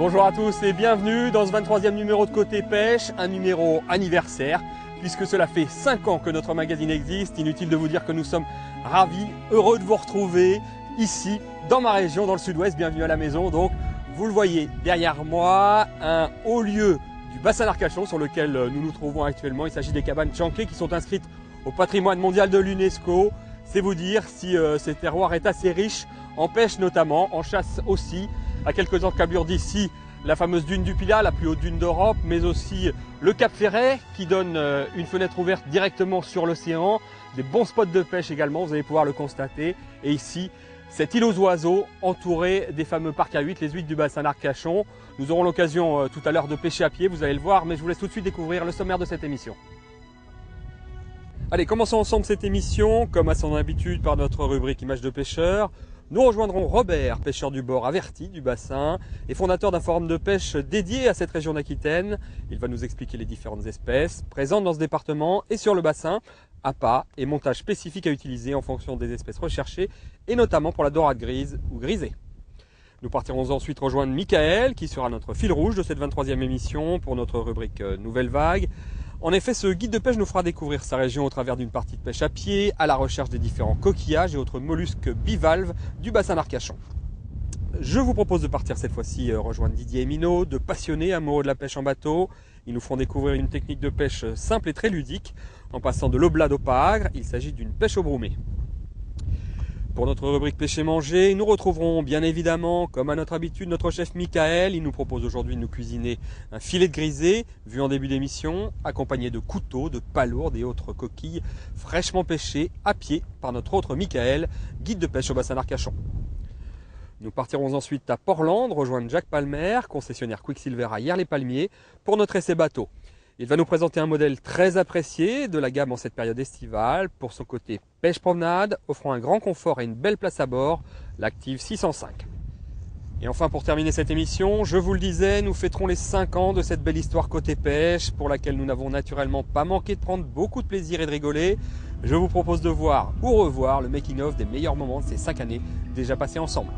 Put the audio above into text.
Bonjour à tous et bienvenue dans ce 23e numéro de Côté Pêche, un numéro anniversaire puisque cela fait 5 ans que notre magazine existe. Inutile de vous dire que nous sommes ravis, heureux de vous retrouver ici dans ma région, dans le sud-ouest. Bienvenue à la maison. Donc vous le voyez derrière moi, un haut lieu du bassin d'Arcachon sur lequel nous nous trouvons actuellement. Il s'agit des cabanes Tchanklet qui sont inscrites au patrimoine mondial de l'UNESCO. C'est vous dire si ce terroir est assez riche en pêche notamment, en chasse aussi. À quelques encablures d'ici, la fameuse dune du Pilat, la plus haute dune d'Europe, mais aussi le Cap Ferret qui donne une fenêtre ouverte directement sur l'océan. Des bons spots de pêche également, vous allez pouvoir le constater. Et ici, cette île aux oiseaux entourée des fameux parcs à huîtres, les huîtres du bassin d'Arcachon. Nous aurons l'occasion tout à l'heure de pêcher à pied, vous allez le voir, mais je vous laisse tout de suite découvrir le sommaire de cette émission. Allez, commençons ensemble cette émission, comme à son habitude par notre rubrique Images de pêcheurs. Nous rejoindrons Robert, pêcheur du bord averti du bassin et fondateur d'un forum de pêche dédié à cette région d'Aquitaine. Il va nous expliquer les différentes espèces présentes dans ce département et sur le bassin, appâts et montages spécifiques à utiliser en fonction des espèces recherchées et notamment pour la dorade grise ou grisée. Nous partirons ensuite rejoindre Michael qui sera notre fil rouge de cette 23e émission pour notre rubrique Nouvelle Vague. En effet, ce guide de pêche nous fera découvrir sa région au travers d'une partie de pêche à pied, à la recherche des différents coquillages et autres mollusques bivalves du bassin d'Arcachon. Je vous propose de partir cette fois-ci rejoindre Didier et Minot, deux passionnés amoureux de la pêche en bateau. Ils nous feront découvrir une technique de pêche simple et très ludique, en passant de l'oblade au pagre. Il s'agit d'une pêche au broumé. Pour notre rubrique pêcher manger, nous retrouverons bien évidemment, comme à notre habitude, notre chef Michael. Il nous propose aujourd'hui de nous cuisiner un filet de grisée, vu en début d'émission, accompagné de couteaux, de palourdes et autres coquilles fraîchement pêchées à pied par notre autre Michael, guide de pêche au bassin d'Arcachon. Nous partirons ensuite à Portland, rejoindre Jacques Palmer, concessionnaire Quicksilver à Hyères-les-Palmiers, pour notre essai bateau. Il va nous présenter un modèle très apprécié de la gamme en cette période estivale pour son côté pêche-promenade, offrant un grand confort et une belle place à bord, l'Active 605. Et enfin, pour terminer cette émission, je vous le disais, nous fêterons les 5 ans de cette belle histoire côté pêche, pour laquelle nous n'avons naturellement pas manqué de prendre beaucoup de plaisir et de rigoler. Je vous propose de voir ou revoir le making-of des meilleurs moments de ces 5 années déjà passées ensemble.